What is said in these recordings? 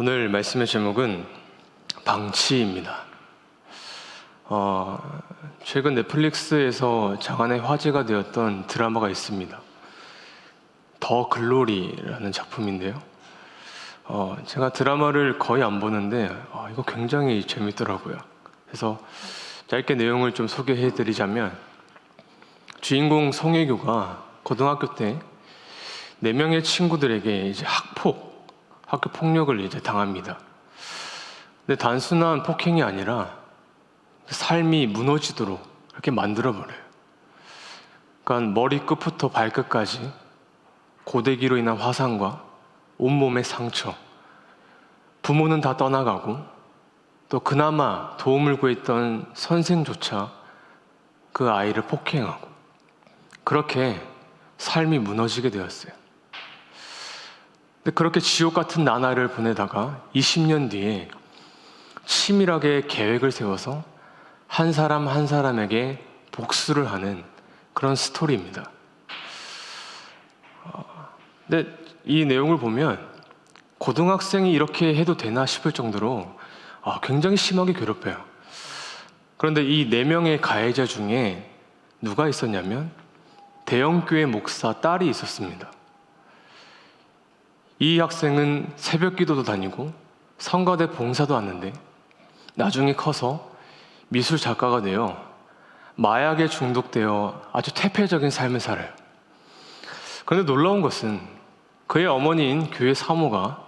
오늘 말씀의 제목은 방치입니다. 최근 넷플릭스에서 장안의 화제가 되었던 드라마가 있습니다. 더 글로리라는 작품인데요. 제가 드라마를 거의 안 보는데 이거 굉장히 재밌더라고요. 그래서 짧게 내용을 좀 소개해드리자면, 주인공 송혜교가 고등학교 때 4명의 친구들에게 이제 학교 폭력을 이제 당합니다. 근데 단순한 폭행이 아니라 삶이 무너지도록 그렇게 만들어버려요. 그러니까 머리끝부터 발끝까지 고데기로 인한 화상과 온몸의 상처, 부모는 다 떠나가고 또 그나마 도움을 구했던 선생조차 그 아이를 폭행하고, 그렇게 삶이 무너지게 되었어요. 근데 그렇게 지옥 같은 나날을 보내다가 20년 뒤에 치밀하게 계획을 세워서 한 사람 한 사람에게 복수를 하는 그런 스토리입니다. 근데 이 내용을 보면 고등학생이 이렇게 해도 되나 싶을 정도로 굉장히 심하게 괴롭혀요. 그런데 이 4명의 가해자 중에 누가 있었냐면 대형교회 목사 딸이 있었습니다. 이 학생은 새벽 기도도 다니고 성가대 봉사도 하는데 나중에 커서 미술 작가가 되어 마약에 중독되어 아주 퇴폐적인 삶을 살아요. 그런데 놀라운 것은 그의 어머니인 교회 사모가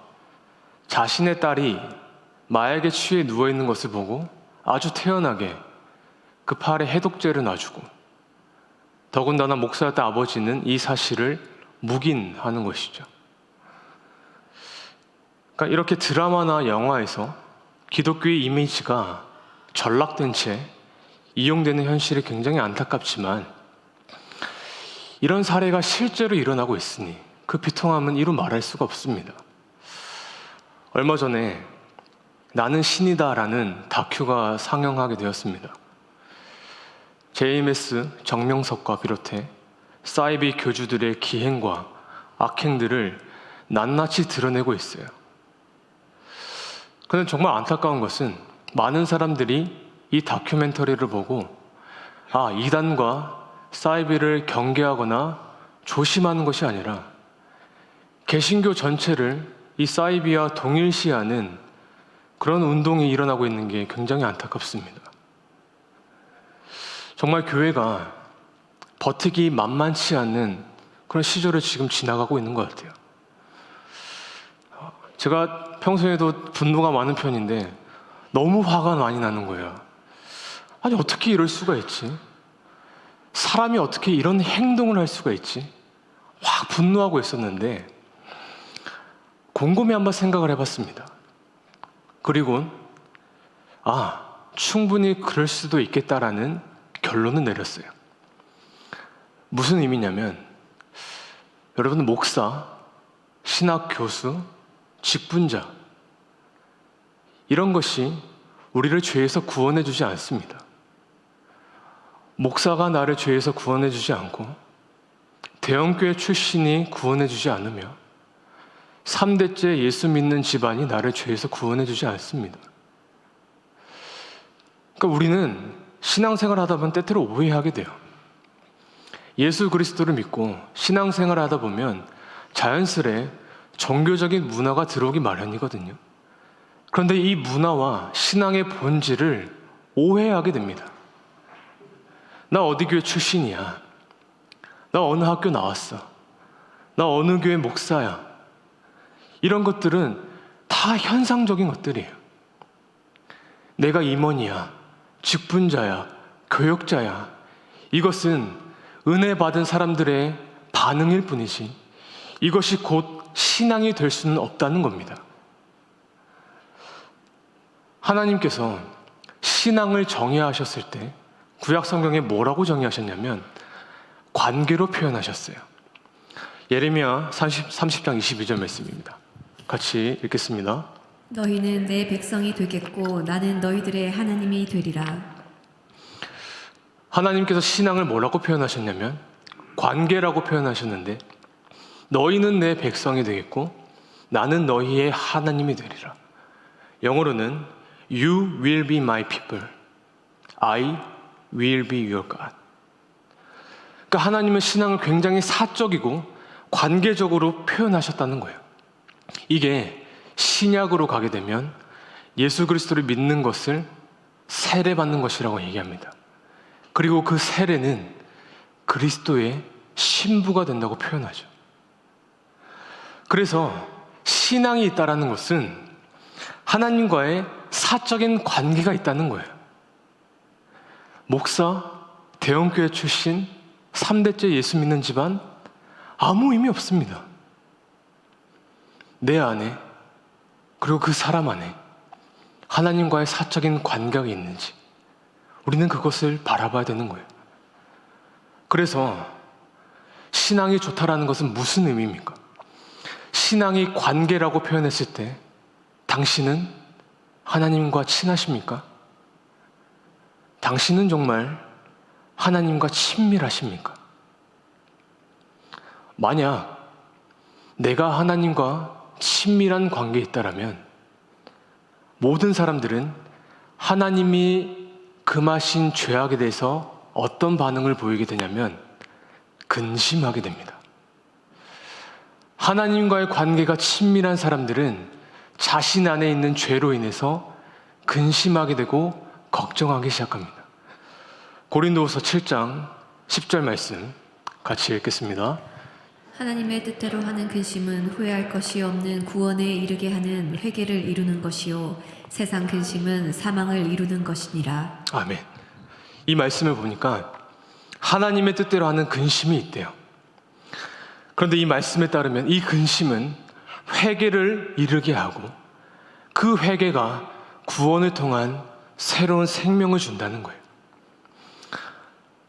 자신의 딸이 마약에 취해 누워있는 것을 보고 아주 태연하게 그 팔에 해독제를 놔주고, 더군다나 목사였던 아버지는 이 사실을 묵인하는 것이죠. 그러니까 이렇게 드라마나 영화에서 기독교의 이미지가 전락된 채 이용되는 현실이 굉장히 안타깝지만, 이런 사례가 실제로 일어나고 있으니 그 비통함은 이루 말할 수가 없습니다. 얼마 전에 나는 신이다라는 다큐가 상영하게 되었습니다. JMS 정명석과 비롯해 사이비 교주들의 기행과 악행들을 낱낱이 드러내고 있어요. 그런데 정말 안타까운 것은 많은 사람들이 이 다큐멘터리를 보고 이단과 사이비를 경계하거나 조심하는 것이 아니라 개신교 전체를 이 사이비와 동일시하는 그런 운동이 일어나고 있는 게 굉장히 안타깝습니다. 정말 교회가 버티기 만만치 않는 그런 시절을 지금 지나가고 있는 것 같아요. 제가 평소에도 분노가 많은 편인데 너무 화가 많이 나는 거예요. 아니, 어떻게 이럴 수가 있지? 사람이 어떻게 이런 행동을 할 수가 있지? 확 분노하고 있었는데 곰곰이 한번 생각을 해봤습니다. 그리고 충분히 그럴 수도 있겠다라는 결론을 내렸어요. 무슨 의미냐면, 여러분, 목사, 신학 교수, 직분자, 이런 것이 우리를 죄에서 구원해 주지 않습니다. 목사가 나를 죄에서 구원해 주지 않고, 대형교회 출신이 구원해 주지 않으며, 3대째 예수 믿는 집안이 나를 죄에서 구원해 주지 않습니다. 그러니까 우리는 신앙생활 하다 보면 때때로 오해하게 돼요. 예수 그리스도를 믿고 신앙생활 하다 보면 자연스레 종교적인 문화가 들어오기 마련이거든요. 그런데 이 문화와 신앙의 본질을 오해하게 됩니다. 나 어디 교회 출신이야. 나 어느 학교 나왔어. 나 어느 교회 목사야. 이런 것들은 다 현상적인 것들이에요. 내가 임원이야, 직분자야, 교역자야. 이것은 은혜 받은 사람들의 반응일 뿐이지 이것이 곧 신앙이 될 수는 없다는 겁니다. 하나님께서 신앙을 정의하셨을 때 구약 성경에 뭐라고 정의하셨냐면 관계로 표현하셨어요. 예레미야 30장 22절 말씀입니다. 같이 읽겠습니다. 너희는 내 백성이 되겠고 나는 너희들의 하나님이 되리라. 하나님께서 신앙을 뭐라고 표현하셨냐면 관계라고 표현하셨는데, 너희는 내 백성이 되겠고 나는 너희의 하나님이 되리라. 영어로는 You will be my people. I will be your God. 그러니까 하나님은 신앙을 굉장히 사적이고 관계적으로 표현하셨다는 거예요. 이게 신약으로 가게 되면 예수 그리스도를 믿는 것을 세례받는 것이라고 얘기합니다. 그리고 그 세례는 그리스도의 신부가 된다고 표현하죠. 그래서 신앙이 있다는 것은 하나님과의 사적인 관계가 있다는 거예요. 목사, 대형교회 출신, 3대째 예수 믿는 집안 아무 의미 없습니다. 내 안에 그리고 그 사람 안에 하나님과의 사적인 관계가 있는지 우리는 그것을 바라봐야 되는 거예요. 그래서 신앙이 좋다라는 것은 무슨 의미입니까? 신앙이 관계라고 표현했을 때 당신은 하나님과 친하십니까? 당신은 정말 하나님과 친밀하십니까? 만약 내가 하나님과 친밀한 관계에 있다라면 모든 사람들은 하나님이 금하신 죄악에 대해서 어떤 반응을 보이게 되냐면 근심하게 됩니다. 하나님과의 관계가 친밀한 사람들은 자신 안에 있는 죄로 인해서 근심하게 되고 걱정하기 시작합니다. 고린도후서 7장 10절 말씀 같이 읽겠습니다. 하나님의 뜻대로 하는 근심은 후회할 것이 없는 구원에 이르게 하는 회개를 이루는 것이요 세상 근심은 사망을 이루는 것이니라. 아멘. 이 말씀을 보니까 하나님의 뜻대로 하는 근심이 있대요. 그런데 이 말씀에 따르면 이 근심은 회개를 이르게 하고 그 회개가 구원을 통한 새로운 생명을 준다는 거예요.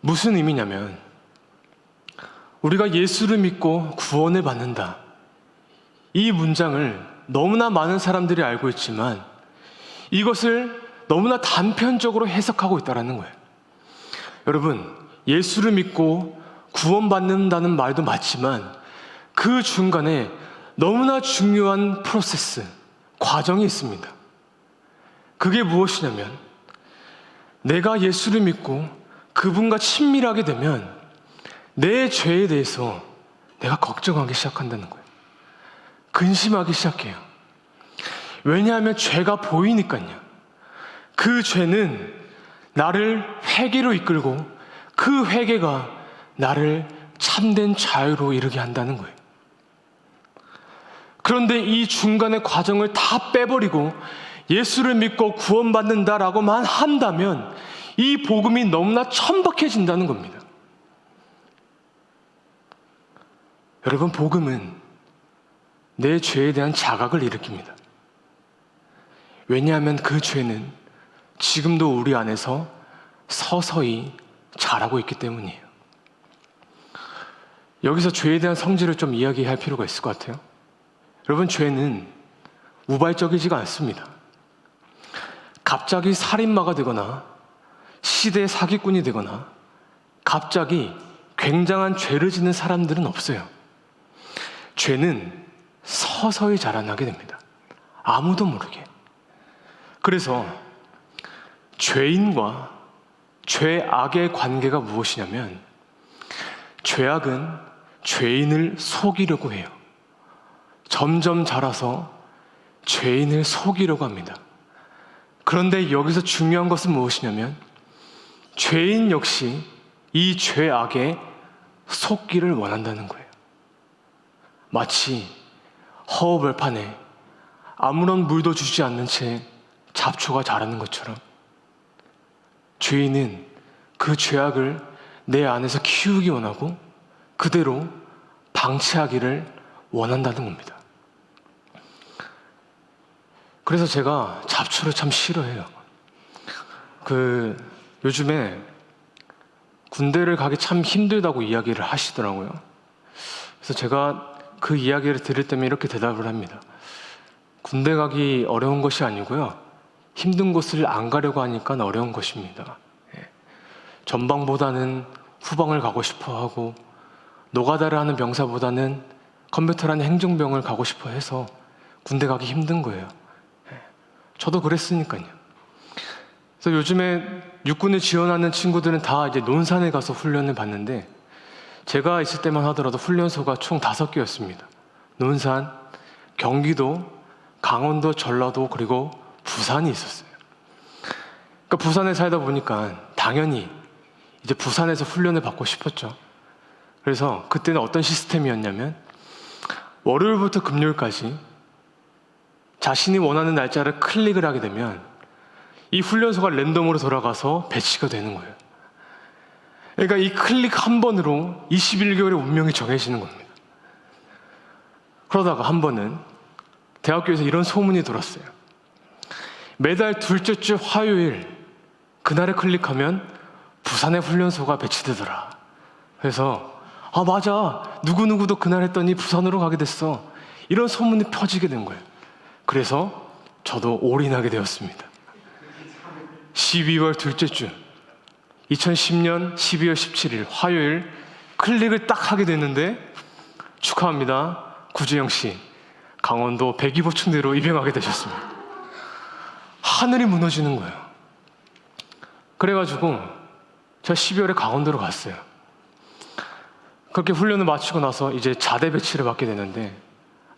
무슨 의미냐면 우리가 예수를 믿고 구원을 받는다. 이 문장을 너무나 많은 사람들이 알고 있지만 이것을 너무나 단편적으로 해석하고 있다는 거예요. 여러분, 예수를 믿고 구원받는다는 말도 맞지만 그 중간에 너무나 중요한 프로세스, 과정이 있습니다. 그게 무엇이냐면 내가 예수를 믿고 그분과 친밀하게 되면 내 죄에 대해서 내가 걱정하기 시작한다는 거예요. 근심하기 시작해요. 왜냐하면 죄가 보이니까요. 그 죄는 나를 회개로 이끌고 그 회개가 나를 참된 자유로 이르게 한다는 거예요. 그런데 이 중간의 과정을 다 빼버리고 예수를 믿고 구원받는다라고만 한다면 이 복음이 너무나 천박해진다는 겁니다. 여러분, 복음은 내 죄에 대한 자각을 일으킵니다. 왜냐하면 그 죄는 지금도 우리 안에서 서서히 자라고 있기 때문이에요. 여기서 죄에 대한 성질을 좀 이야기할 필요가 있을 것 같아요. 여러분, 죄는 우발적이지가 않습니다. 갑자기 살인마가 되거나 시대 사기꾼이 되거나 갑자기 굉장한 죄를 짓는 사람들은 없어요. 죄는 서서히 자라나게 됩니다. 아무도 모르게. 그래서 죄인과 죄악의 관계가 무엇이냐면 죄악은 죄인을 속이려고 해요. 점점 자라서 죄인을 속이려고 합니다. 그런데 여기서 중요한 것은 무엇이냐면 죄인 역시 이 죄악에 속기를 원한다는 거예요. 마치 허허벌판에 아무런 물도 주지 않는 채 잡초가 자라는 것처럼 죄인은 그 죄악을 내 안에서 키우기 원하고 그대로 방치하기를 원한다는 겁니다. 그래서 제가 잡초를 참 싫어해요. 요즘에 군대를 가기 참 힘들다고 이야기를 하시더라고요. 그래서 제가 그 이야기를 들을 때면 이렇게 대답을 합니다. 군대 가기 어려운 것이 아니고요. 힘든 곳을 안 가려고 하니까 어려운 것입니다. 전방보다는 후방을 가고 싶어 하고 노가다를 하는 병사보다는 컴퓨터라는 행정병을 가고 싶어 해서 군대 가기 힘든 거예요. 저도 그랬으니까요. 그래서 요즘에 육군을 지원하는 친구들은 다 이제 논산에 가서 훈련을 받는데 제가 있을 때만 하더라도 훈련소가 총 5개였습니다. 논산, 경기도, 강원도, 전라도 그리고 부산이 있었어요. 그러니까 부산에 살다 보니까 당연히 이제 부산에서 훈련을 받고 싶었죠. 그래서 그때는 어떤 시스템이었냐면 월요일부터 금요일까지 자신이 원하는 날짜를 클릭을 하게 되면 이 훈련소가 랜덤으로 돌아가서 배치가 되는 거예요. 그러니까 이 클릭 한 번으로 21개월의 운명이 정해지는 겁니다. 그러다가 한 번은 대학교에서 이런 소문이 돌았어요. 매달 둘째 주 화요일 그날에 클릭하면 부산의 훈련소가 배치되더라. 그래서 아 맞아, 누구누구도 그날 했더니 부산으로 가게 됐어. 이런 소문이 퍼지게 된 거예요. 그래서 저도 올인하게 되었습니다. 12월 둘째 주 2010년 12월 17일 화요일 클릭을 딱 하게 됐는데 축하합니다. 구주영 씨, 강원도 백이보충대로 입영하게 되셨습니다. 하늘이 무너지는 거예요. 그래가지고 제가 12월에 강원도로 갔어요. 그렇게 훈련을 마치고 나서 이제 자대 배치를 받게 되는데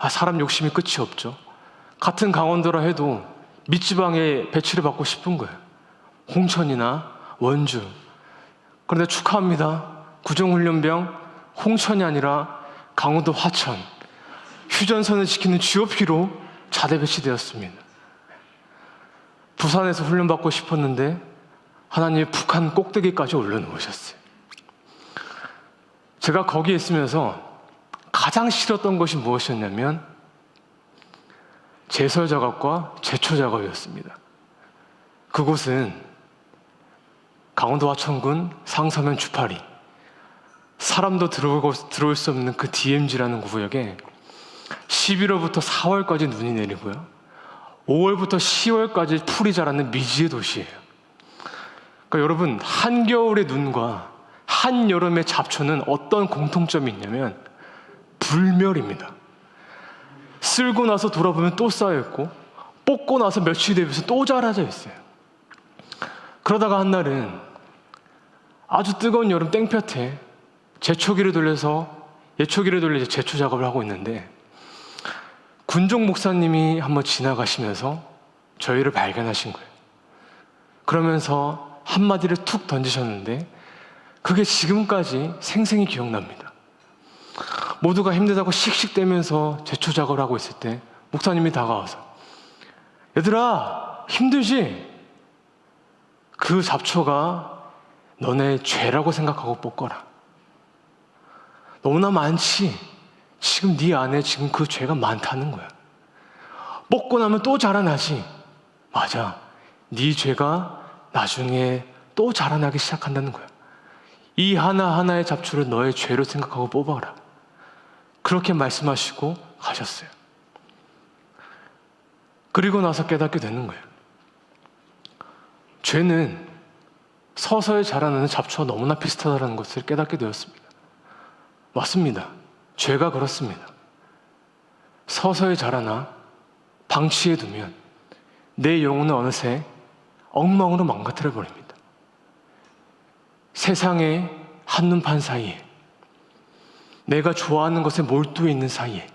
사람 욕심이 끝이 없죠. 같은 강원도라 해도 밑지방에 배치를 받고 싶은 거예요. 홍천이나 원주. 그런데 축하합니다. 구정훈련병 홍천이 아니라 강원도 화천. 휴전선을 지키는 GOP로 자대 배치되었습니다. 부산에서 훈련받고 싶었는데 하나님이 북한 꼭대기까지 올려놓으셨어요. 제가 거기에 있으면서 가장 싫었던 것이 무엇이었냐면 제설 작업과 제초 작업이었습니다. 그곳은 강원도 화천군 상서면 주파리, 사람도 들어올 수 없는 그 DMZ라는 구역에 11월부터 4월까지 눈이 내리고요. 5월부터 10월까지 풀이 자라는 미지의 도시예요. 그러니까 여러분, 한겨울의 눈과 한여름의 잡초는 어떤 공통점이 있냐면 불멸입니다. 쓸고 나서 돌아보면 또 쌓여있고 뽑고 나서 며칠 되면서 또 자라져 있어요. 그러다가 한날은 아주 뜨거운 여름 땡볕에 예초기를 돌려서 제초 작업을 하고 있는데 군종 목사님이 한번 지나가시면서 저희를 발견하신 거예요. 그러면서 한마디를 툭 던지셨는데 그게 지금까지 생생히 기억납니다. 모두가 힘들다고 씩씩대면서 제초 작업을 하고 있을 때 목사님이 다가와서 얘들아 힘들지? 그 잡초가 너네 죄라고 생각하고 뽑거라. 너무나 많지? 지금 네 안에 지금 그 죄가 많다는 거야. 뽑고 나면 또 자라나지? 맞아. 네 죄가 나중에 또 자라나기 시작한다는 거야. 이 하나하나의 잡초를 너의 죄로 생각하고 뽑아라. 그렇게 말씀하시고 가셨어요. 그리고 나서 깨닫게 되는 거예요. 죄는 서서히 자라나는 잡초와 너무나 비슷하다는 것을 깨닫게 되었습니다. 맞습니다. 죄가 그렇습니다. 서서히 자라나 방치해두면 내 영혼은 어느새 엉망으로 망가뜨려 버립니다. 세상의 한눈판 사이에 내가 좋아하는 것에 몰두해 있는 사이에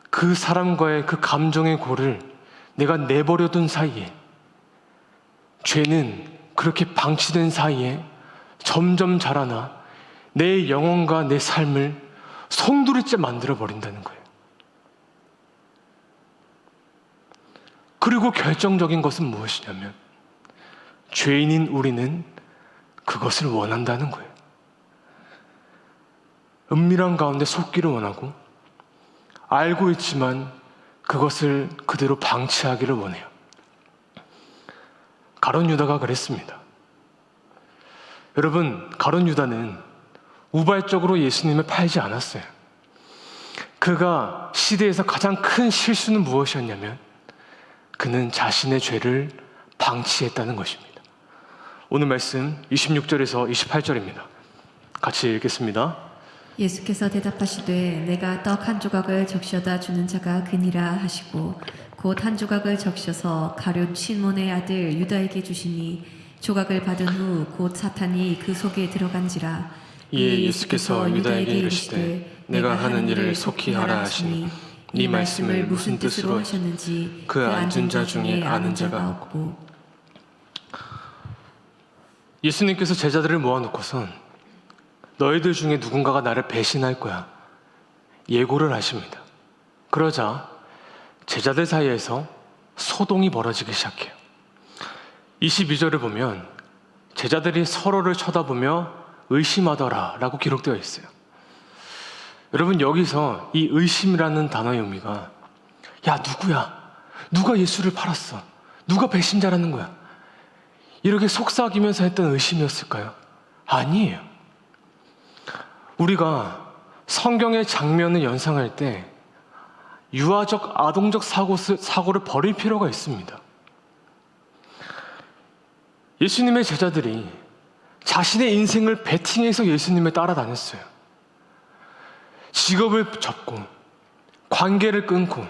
그 사람과의 그 감정의 골을 내가 내버려둔 사이에 죄는 그렇게 방치된 사이에 점점 자라나 내 영혼과 내 삶을 송두리째 만들어버린다는 거예요. 그리고 결정적인 것은 무엇이냐면 죄인인 우리는 그것을 원한다는 거예요. 은밀한 가운데 속기를 원하고 알고 있지만 그것을 그대로 방치하기를 원해요. 가룟 유다가 그랬습니다. 여러분, 가룟 유다는 우발적으로 예수님을 팔지 않았어요. 그가 시대에서 가장 큰 실수는 무엇이었냐면 그는 자신의 죄를 방치했다는 것입니다. 오늘 말씀 26절에서 28절입니다. 같이 읽겠습니다. 예수께서 대답하시되 내가 떡 한 조각을 적셔다 주는 자가 그니라 하시고 곧 한 조각을 적셔서 가룟 시몬의 아들 유다에게 주시니 조각을 받은 후 곧 사탄이 그 속에 들어간지라. 이에 예수께서 유다에게 이르시되 내가 하는 일을 속히 하라 하시니 이 말씀을 무슨 뜻으로 하셨는지 그 앉은 자 중에 아는 자가 없고. 예수님께서 제자들을 모아놓고선 너희들 중에 누군가가 나를 배신할 거야 예고를 하십니다. 그러자 제자들 사이에서 소동이 벌어지기 시작해요. 22절을 보면 제자들이 서로를 쳐다보며 의심하더라 라고 기록되어 있어요. 여러분, 여기서 이 의심이라는 단어의 의미가 야, 누구야? 누가 예수를 팔았어? 누가 배신자라는 거야? 이렇게 속삭이면서 했던 의심이었을까요? 아니에요. 우리가 성경의 장면을 연상할 때 유아적, 아동적 사고를 버릴 필요가 있습니다. 예수님의 제자들이 자신의 인생을 베팅해서 예수님을 따라다녔어요. 직업을 접고 관계를 끊고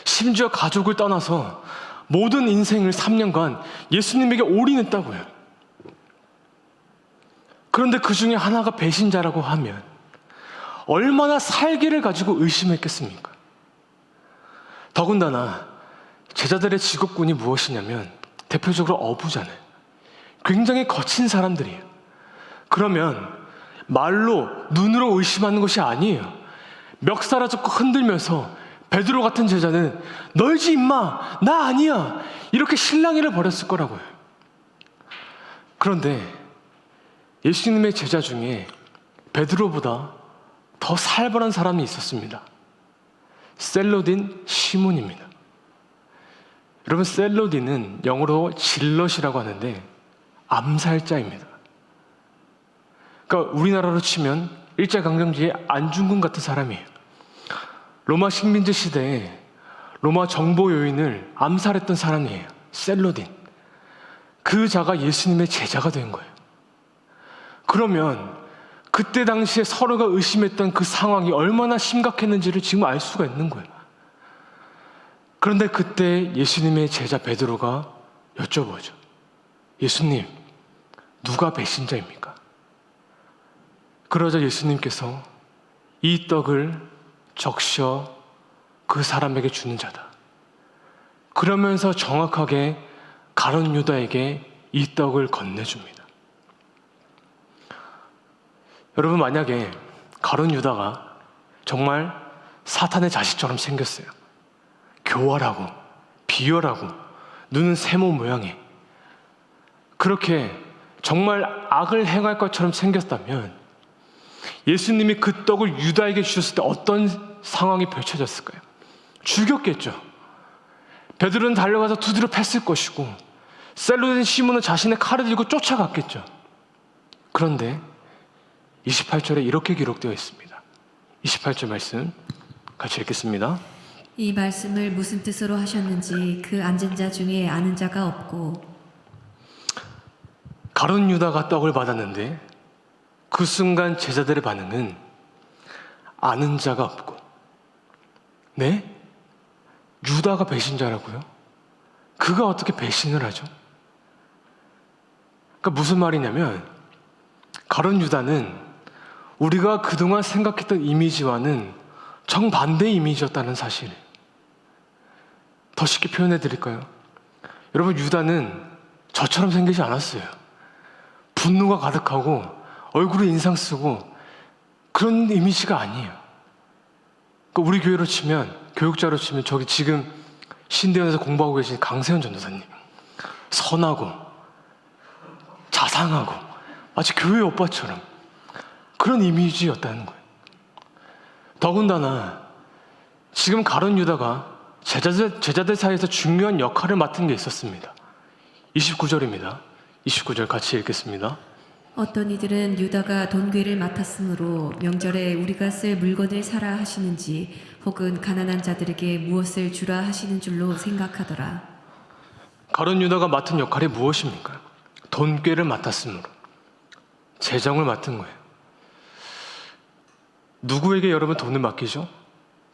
심지어 가족을 떠나서 모든 인생을 3년간 예수님에게 올인했다고요. 그런데 그 중에 하나가 배신자라고 하면 얼마나 살기를 가지고 의심했겠습니까? 더군다나 제자들의 직업군이 무엇이냐면 대표적으로 어부잖아요. 굉장히 거친 사람들이에요. 그러면 말로, 눈으로 의심하는 것이 아니에요. 멱살아 잡고 흔들면서 베드로 같은 제자는 널지 임마, 나 아니야, 이렇게 실랑이를 벌였을 거라고요. 그런데 예수님의 제자 중에 베드로보다 더 살벌한 사람이 있었습니다. 셀로딘 시몬입니다. 여러분, 셀로딘은 영어로 질럿이라고 하는데 암살자입니다. 그러니까 우리나라로 치면 일제강점기의 안중근 같은 사람이에요. 로마 식민지 시대에 로마 정보 요인을 암살했던 사람이에요. 셀로딘. 그 자가 예수님의 제자가 된 거예요. 그러면 그때 당시에 서로가 의심했던 그 상황이 얼마나 심각했는지를 지금 알 수가 있는 거예요. 그런데 그때 예수님의 제자 베드로가 여쭤보죠. 예수님, 누가 배신자입니까? 그러자 예수님께서 이 떡을 적셔 그 사람에게 주는 자다. 그러면서 정확하게 가룟 유다에게 이 떡을 건네줍니다. 여러분, 만약에 가룟 유다가 정말 사탄의 자식처럼 생겼어요. 교활하고 비열하고 눈은 세모 모양에 그렇게 정말 악을 행할 것처럼 생겼다면 예수님이 그 떡을 유다에게 주셨을 때 어떤 상황이 펼쳐졌을까요? 죽였겠죠. 베드로는 달려가서 두드려 팼을 것이고 셀로딘 시몬은 자신의 칼을 들고 쫓아갔겠죠. 그런데 28절에 이렇게 기록되어 있습니다. 28절 말씀 같이 읽겠습니다. 이 말씀을 무슨 뜻으로 하셨는지 그 앉은 자 중에 아는 자가 없고. 가룟 유다가 떡을 받았는데 그 순간 제자들의 반응은 아는 자가 없고. 네? 유다가 배신자라고요? 그가 어떻게 배신을 하죠? 그러니까 무슨 말이냐면 가룟 유다는 우리가 그동안 생각했던 이미지와는 정반대의 이미지였다는 사실. 더 쉽게 표현해 드릴까요? 여러분, 유다는 저처럼 생기지 않았어요. 분노가 가득하고 얼굴에 인상 쓰고 그런 이미지가 아니에요. 그러니까 우리 교회로 치면, 교육자로 치면 저기 지금 신대원에서 공부하고 계신 강세현 전도사님, 선하고 자상하고 마치 교회 오빠처럼 그런 이미지였다는 거예요. 더군다나 지금 가룟 유다가 제자들 사이에서 중요한 역할을 맡은 게 있었습니다. 29절입니다. 29절 같이 읽겠습니다. 어떤 이들은 유다가 돈괴를 맡았으므로 명절에 우리가 쓸 물건을 사라 하시는지 혹은 가난한 자들에게 무엇을 주라 하시는 줄로 생각하더라. 가룟 유다가 맡은 역할이 무엇입니까? 돈꾀를 맡았으므로 재정을 맡은 거예요. 누구에게 여러분 돈을 맡기죠?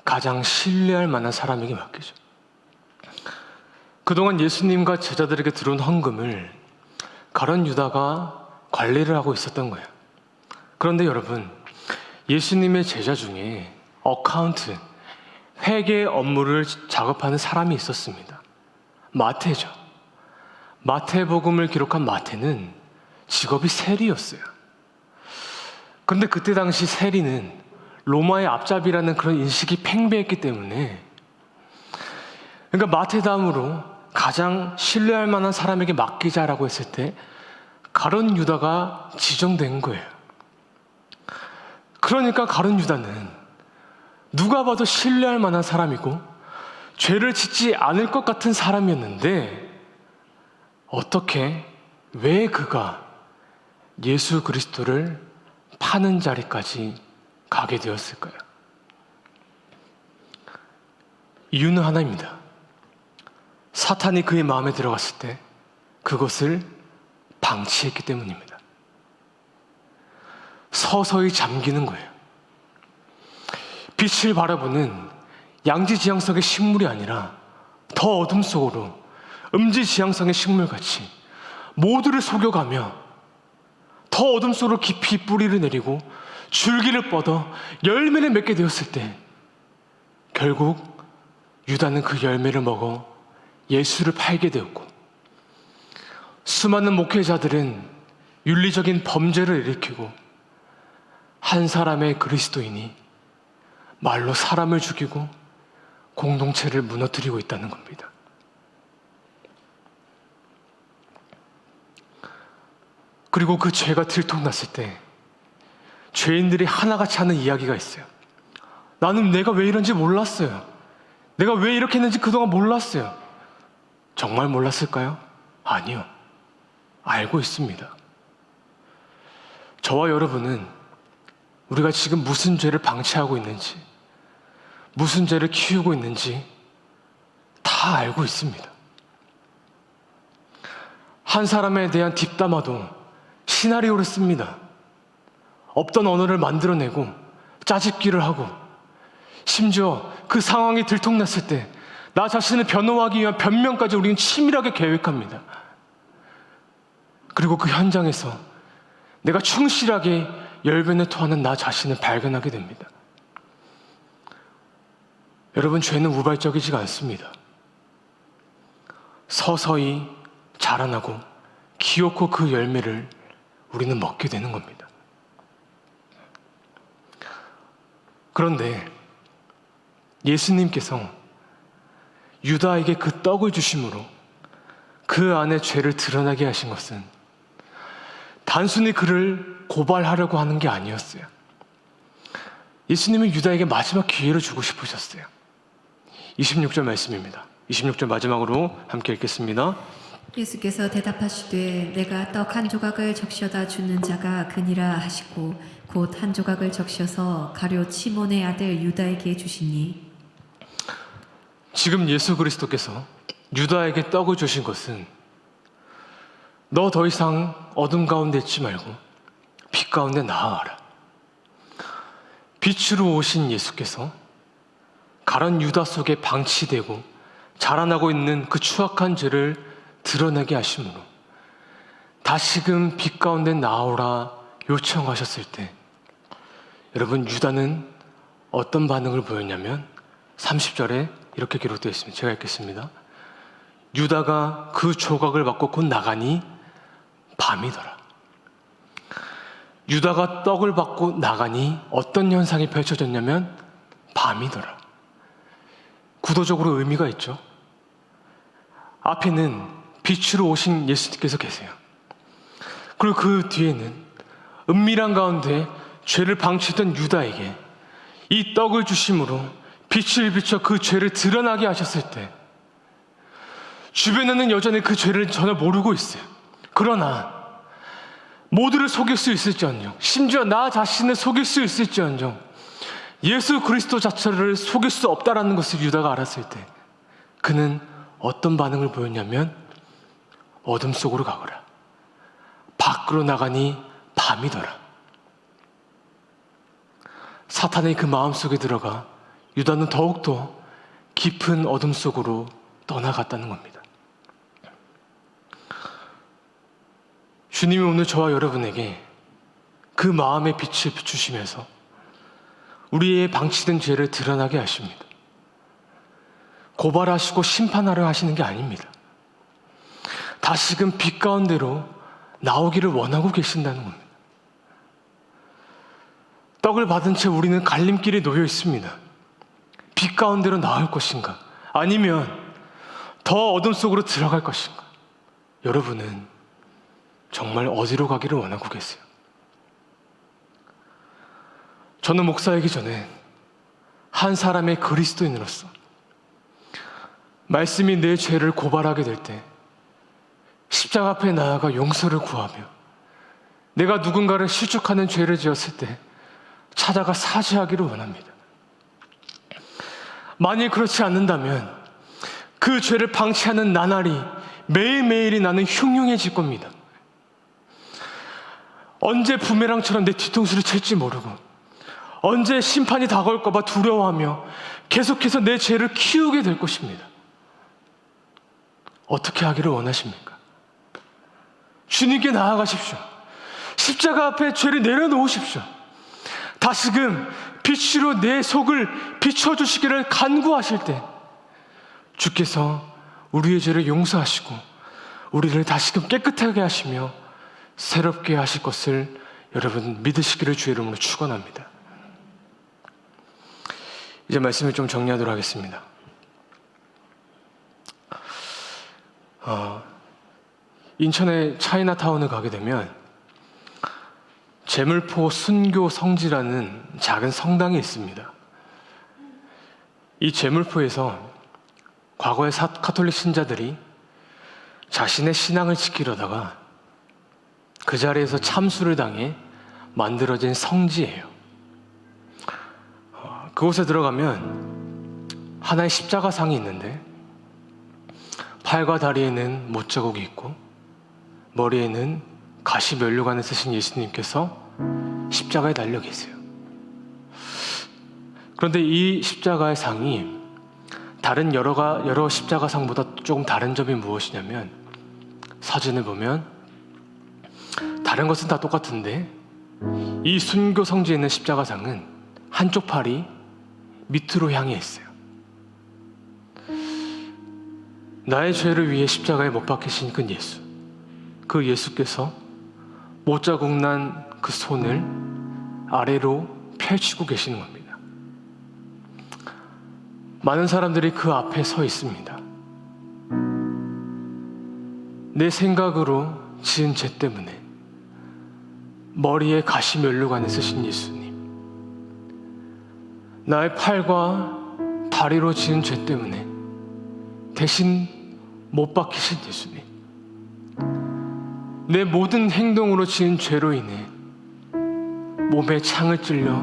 가장 신뢰할 만한 사람에게 맡기죠. 그동안 예수님과 제자들에게 들어온 헌금을 가룟 유다가 관리를 하고 있었던 거예요. 그런데 여러분, 예수님의 제자 중에 어카운트, 회계 업무를 작업하는 사람이 있었습니다. 마태죠. 마태복음을 기록한 마태는 직업이 세리였어요. 그런데 그때 당시 세리는 로마의 앞잡이라는 그런 인식이 팽배했기 때문에, 그러니까 마태 다음으로 가장 신뢰할 만한 사람에게 맡기자라고 했을 때 가룟 유다가 지정된 거예요. 그러니까 가룟 유다는 누가 봐도 신뢰할 만한 사람이고 죄를 짓지 않을 것 같은 사람이었는데, 어떻게, 왜 그가 예수 그리스도를 파는 자리까지 가게 되었을까요? 이유는 하나입니다. 사탄이 그의 마음에 들어갔을 때 그것을 방치했기 때문입니다. 서서히 잠기는 거예요. 빛을 바라보는 양지지향성의 식물이 아니라 더 어둠 속으로 음지지향성의 식물같이 모두를 속여가며 더 어둠 속으로 깊이 뿌리를 내리고 줄기를 뻗어 열매를 맺게 되었을 때 결국 유다는 그 열매를 먹어 예수를 팔게 되었고, 수많은 목회자들은 윤리적인 범죄를 일으키고 한 사람의 그리스도인이 말로 사람을 죽이고 공동체를 무너뜨리고 있다는 겁니다. 그리고 그 죄가 들통났을 때 죄인들이 하나같이 하는 이야기가 있어요. 나는 내가 왜 이런지 몰랐어요. 내가 왜 이렇게 했는지 그동안 몰랐어요. 정말 몰랐을까요? 아니요. 알고 있습니다. 저와 여러분은 우리가 지금 무슨 죄를 방치하고 있는지, 무슨 죄를 키우고 있는지 다 알고 있습니다. 한 사람에 대한 뒷담화도 시나리오를 씁니다. 없던 언어를 만들어내고 짜집기를 하고, 심지어 그 상황이 들통났을 때 나 자신을 변호하기 위한 변명까지 우리는 치밀하게 계획합니다. 그리고 그 현장에서 내가 충실하게 열변을 토하는 나 자신을 발견하게 됩니다. 여러분, 죄는 우발적이지가 않습니다. 서서히 자라나고 기어코 그 열매를 우리는 먹게 되는 겁니다. 그런데 예수님께서 유다에게 그 떡을 주심으로 그 안에 죄를 드러나게 하신 것은 단순히 그를 고발하려고 하는 게 아니었어요. 예수님은 유다에게 마지막 기회를 주고 싶으셨어요. 26절 말씀입니다. 26절 마지막으로 함께 읽겠습니다. 예수께서 대답하시되 내가 떡 한 조각을 적셔다 주는 자가 그니라 하시고 곧 한 조각을 적셔서 가룟 시몬의 아들 유다에게 주시니. 지금 예수 그리스도께서 유다에게 떡을 주신 것은 너 더 이상 어둠 가운데 있지 말고 빛 가운데 나아가라. 빛으로 오신 예수께서 가룟 유다 속에 방치되고 자라나고 있는 그 추악한 죄를 드러내게 하심으로 다시금 빛 가운데 나오라 요청하셨을 때, 여러분, 유다는 어떤 반응을 보였냐면 30절에 이렇게 기록되어 있습니다. 제가 읽겠습니다. 유다가 그 조각을 받고 곧 나가니 밤이더라. 유다가 떡을 받고 나가니 어떤 현상이 펼쳐졌냐면 밤이더라. 구도적으로 의미가 있죠. 앞에는 빛으로 오신 예수님께서 계세요. 그리고 그 뒤에는 은밀한 가운데 죄를 방치했던 유다에게 이 떡을 주심으로 빛을 비춰 그 죄를 드러나게 하셨을 때, 주변에는 여전히 그 죄를 전혀 모르고 있어요. 그러나 모두를 속일 수 있을지언정, 심지어 나 자신을 속일 수 있을지언정 예수 그리스도 자체를 속일 수 없다라는 것을 유다가 알았을 때 그는 어떤 반응을 보였냐면 어둠 속으로 가거라. 밖으로 나가니 밤이더라. 사탄이 그 마음속에 들어가 유다는 더욱더 깊은 어둠 속으로 떠나갔다는 겁니다. 주님이 오늘 저와 여러분에게 그 마음의 빛을 비추시면서 우리의 방치된 죄를 드러나게 하십니다. 고발하시고 심판하려 하시는 게 아닙니다. 다시금 빛 가운데로 나오기를 원하고 계신다는 겁니다. 떡을 받은 채 우리는 갈림길에 놓여 있습니다. 빛 가운데로 나올 것인가? 아니면 더 어둠 속으로 들어갈 것인가? 여러분은 정말 어디로 가기를 원하고 계세요? 저는 목사이기 전에 한 사람의 그리스도인으로서 말씀이 내 죄를 고발하게 될 때 십자가 앞에 나아가 용서를 구하며 내가 누군가를 실족하는 죄를 지었을 때 찾아가 사죄하기를 원합니다. 만일 그렇지 않는다면 그 죄를 방치하는 나날이 매일매일이 나는 흉흉해질 겁니다. 언제 부메랑처럼 내 뒤통수를 칠지 모르고 언제 심판이 다가올까 봐 두려워하며 계속해서 내 죄를 키우게 될 것입니다. 어떻게 하기를 원하십니까? 주님께 나아가십시오. 십자가 앞에 죄를 내려놓으십시오. 다시금 빛으로 내 속을 비춰주시기를 간구하실 때 주께서 우리의 죄를 용서하시고 우리를 다시금 깨끗하게 하시며 새롭게 하실 것을 여러분 믿으시기를 주의 이름으로 축원합니다. 이제 말씀을 좀 정리하도록 하겠습니다. 인천의 차이나타운을 가게 되면 제물포 순교 성지라는 작은 성당이 있습니다. 이 제물포에서 과거의 카톨릭 신자들이 자신의 신앙을 지키려다가 그 자리에서 참수를 당해 만들어진 성지예요. 그곳에 들어가면 하나의 십자가상이 있는데 팔과 다리에는 못자국이 있고 머리에는 가시 면류관을 쓰신 예수님께서 십자가에 달려 계세요. 그런데 이 십자가의 상이 다른 여러 십자가상보다 조금 다른 점이 무엇이냐면 사진을 보면 다른 것은 다 똑같은데 이 순교 성지에 있는 십자가상은 한쪽 팔이 밑으로 향해 있어요. 나의 죄를 위해 십자가에 못 박히신 그 예수, 그 예수께서 못자국 난 그 손을 아래로 펼치고 계시는 겁니다. 많은 사람들이 그 앞에 서 있습니다. 내 생각으로 지은 죄 때문에 머리에 가시 면류관을 쓰신 예수님, 나의 팔과 다리로 지은 죄 때문에 대신 못 박히신 예수님, 내 모든 행동으로 지은 죄로 인해 몸에 창을 찔려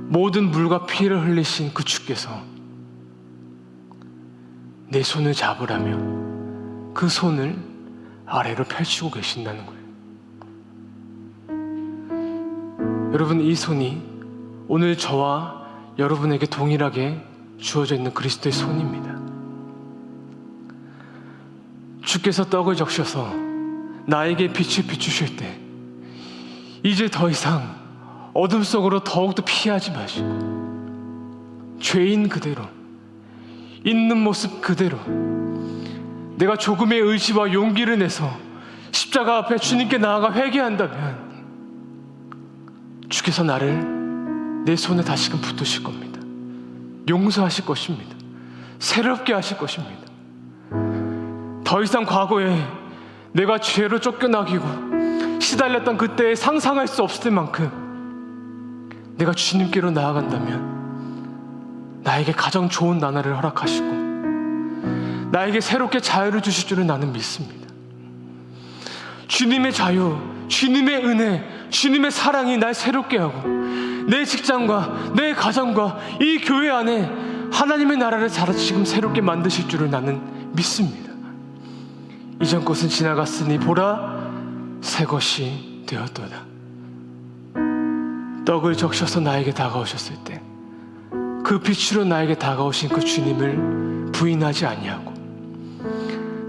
모든 물과 피를 흘리신 그 주께서 내 손을 잡으라며 그 손을 아래로 펼치고 계신다는 거예요. 여러분, 이 손이 오늘 저와 여러분에게 동일하게 주어져 있는 그리스도의 손입니다. 주께서 떡을 적셔서 나에게 빛을 비추실 때 이제 더 이상 어둠 속으로 더욱더 피하지 마시고 죄인 그대로 있는 모습 그대로 내가 조금의 의지와 용기를 내서 십자가 앞에 주님께 나아가 회개한다면 주께서 나를 내 손에 다시금 붙드실 겁니다. 용서하실 것입니다. 새롭게 하실 것입니다. 더 이상 과거에 내가 죄로 쫓겨나기고 시달렸던 그때에 상상할 수 없을 만큼 내가 주님께로 나아간다면 나에게 가장 좋은 나날을 허락하시고 나에게 새롭게 자유를 주실 줄을 나는 믿습니다. 주님의 자유, 주님의 은혜, 주님의 사랑이 날 새롭게 하고 내 직장과 내 가정과 이 교회 안에 하나님의 나라를 지금 새롭게 만드실 줄을 나는 믿습니다. 이전 것은 지나갔으니 보라 새 것이 되었도다. 떡을 적셔서 나에게 다가오셨을 때 그 빛으로 나에게 다가오신 그 주님을 부인하지 아니하고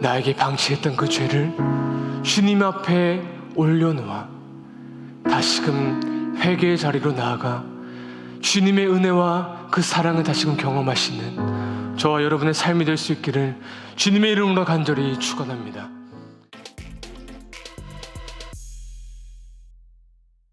나에게 방치했던 그 죄를 주님 앞에 올려놓아 다시금 회개의 자리로 나아가 주님의 은혜와 그 사랑을 다시금 경험하시는 저와 여러분의 삶이 될 수 있기를 주님의 이름으로 간절히 축원합니다.